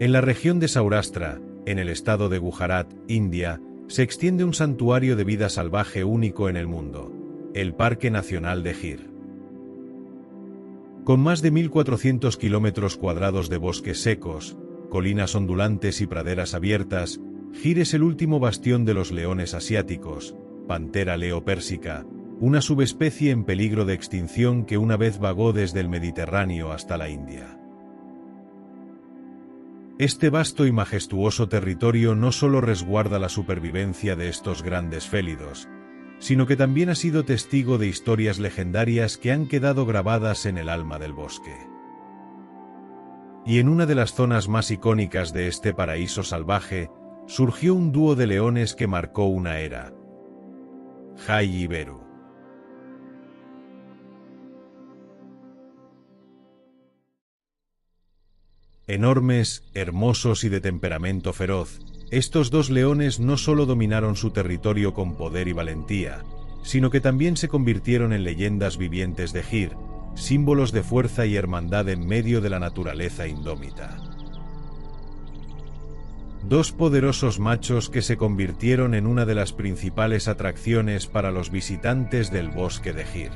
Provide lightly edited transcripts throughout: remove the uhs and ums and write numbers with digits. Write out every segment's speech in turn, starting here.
En la región de Saurashtra, en el estado de Gujarat, India, se extiende un santuario de vida salvaje único en el mundo, el Parque Nacional de Gir. Con más de 1.400 kilómetros cuadrados de bosques secos, colinas ondulantes y praderas abiertas, Gir es el último bastión de los leones asiáticos, Panthera leo persica, una subespecie en peligro de extinción que una vez vagó desde el Mediterráneo hasta la India. Este vasto y majestuoso territorio no solo resguarda la supervivencia de estos grandes félidos, sino que también ha sido testigo de historias legendarias que han quedado grabadas en el alma del bosque. Y en una de las zonas más icónicas de este paraíso salvaje, surgió un dúo de leones que marcó una era: Jai y Beru. Enormes, hermosos y de temperamento feroz, estos dos leones no solo dominaron su territorio con poder y valentía, sino que también se convirtieron en leyendas vivientes de Gir, símbolos de fuerza y hermandad en medio de la naturaleza indómita. Dos poderosos machos que se convirtieron en una de las principales atracciones para los visitantes del bosque de Gir.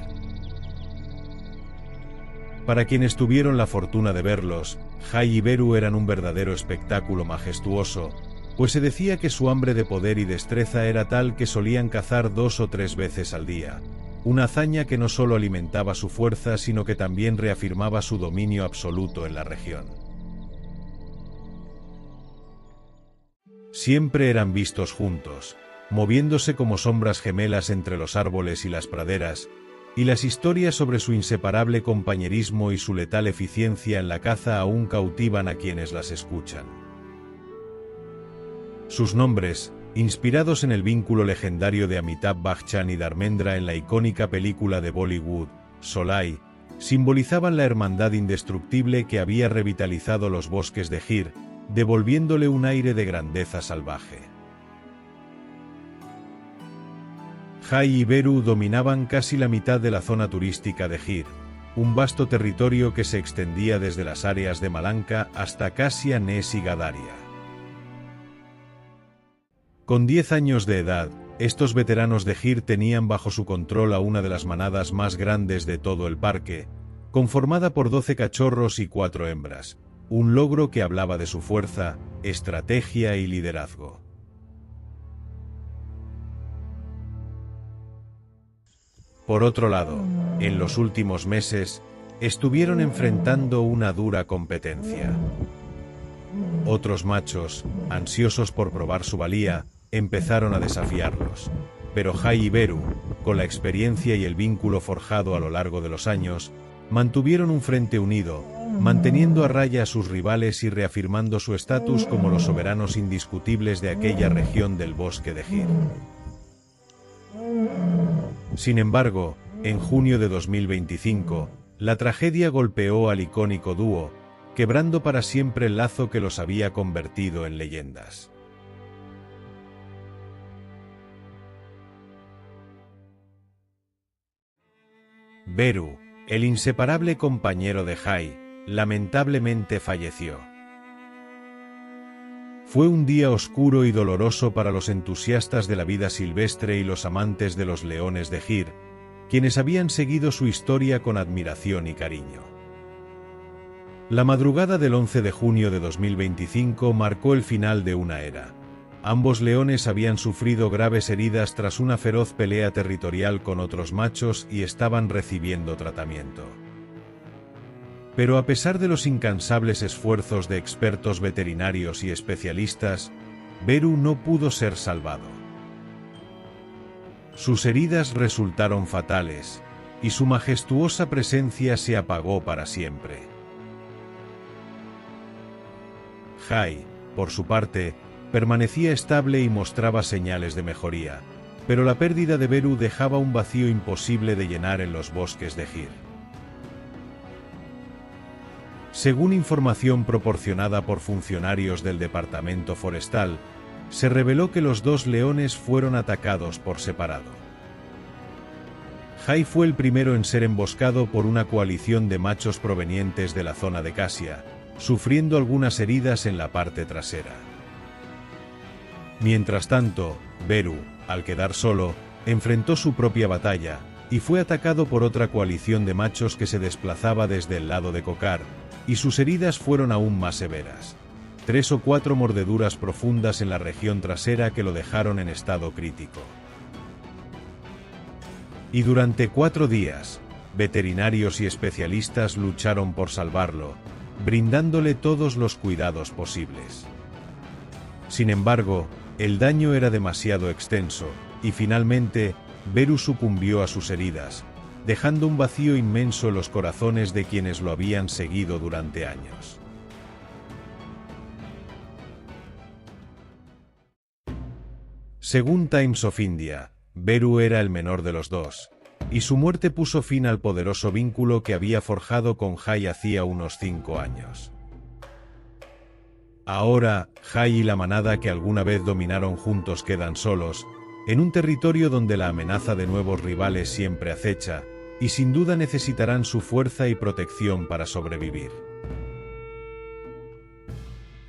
Para quienes tuvieron la fortuna de verlos, Jai y Beru eran un verdadero espectáculo majestuoso, pues se decía que su hambre de poder y destreza era tal que solían cazar 2 o 3 veces al día, una hazaña que no solo alimentaba su fuerza sino que también reafirmaba su dominio absoluto en la región. Siempre eran vistos juntos, moviéndose como sombras gemelas entre los árboles y las praderas, y las historias sobre su inseparable compañerismo y su letal eficiencia en la caza aún cautivan a quienes las escuchan. Sus nombres, inspirados en el vínculo legendario de Amitabh Bachchan y Dharmendra en la icónica película de Bollywood, Solai, simbolizaban la hermandad indestructible que había revitalizado los bosques de Gir, devolviéndole un aire de grandeza salvaje. Jai y Beru dominaban casi la mitad de la zona turística de Gir, un vasto territorio que se extendía desde las áreas de Malanka hasta Kasia Nes y Gadaria. Con 10 años de edad, estos veteranos de Gir tenían bajo su control a una de las manadas más grandes de todo el parque, conformada por 12 cachorros y 4 hembras, un logro que hablaba de su fuerza, estrategia y liderazgo. Por otro lado, en los últimos meses, estuvieron enfrentando una dura competencia. Otros machos, ansiosos por probar su valía, empezaron a desafiarlos, pero Jai y Beru, con la experiencia y el vínculo forjado a lo largo de los años, mantuvieron un frente unido, manteniendo a raya a sus rivales y reafirmando su estatus como los soberanos indiscutibles de aquella región del bosque de Gir. Sin embargo, en junio de 2025, la tragedia golpeó al icónico dúo, quebrando para siempre el lazo que los había convertido en leyendas. Beru, el inseparable compañero de Jai, lamentablemente falleció. Fue un día oscuro y doloroso para los entusiastas de la vida silvestre y los amantes de los leones de Gir, quienes habían seguido su historia con admiración y cariño. La madrugada del 11 de junio de 2025 marcó el final de una era. Ambos leones habían sufrido graves heridas tras una feroz pelea territorial con otros machos y estaban recibiendo tratamiento. Pero a pesar de los incansables esfuerzos de expertos veterinarios y especialistas, Beru no pudo ser salvado. Sus heridas resultaron fatales, y su majestuosa presencia se apagó para siempre. Jai, por su parte, permanecía estable y mostraba señales de mejoría, pero la pérdida de Beru dejaba un vacío imposible de llenar en los bosques de Gir. Según información proporcionada por funcionarios del Departamento Forestal, se reveló que los dos leones fueron atacados por separado. Jai fue el primero en ser emboscado por una coalición de machos provenientes de la zona de Kasia, sufriendo algunas heridas en la parte trasera. Mientras tanto, Beru, al quedar solo, enfrentó su propia batalla, y fue atacado por otra coalición de machos que se desplazaba desde el lado de Kokar, y sus heridas fueron aún más severas. 3 o 4 mordeduras profundas en la región trasera que lo dejaron en estado crítico. Y durante 4 días, veterinarios y especialistas lucharon por salvarlo, brindándole todos los cuidados posibles. Sin embargo, el daño era demasiado extenso, y finalmente, Beru sucumbió a sus heridas, dejando un vacío inmenso en los corazones de quienes lo habían seguido durante años. Según Times of India, Beru era el menor de los dos, y su muerte puso fin al poderoso vínculo que había forjado con Jai hacía unos 5 años. Ahora, Jai y la manada que alguna vez dominaron juntos quedan solos, en un territorio donde la amenaza de nuevos rivales siempre acecha, y sin duda necesitarán su fuerza y protección para sobrevivir.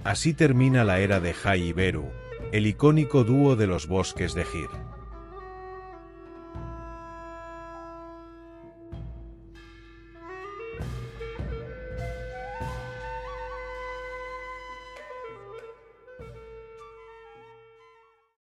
Así termina la era de Jai y Beru, el icónico dúo de los bosques de Gir.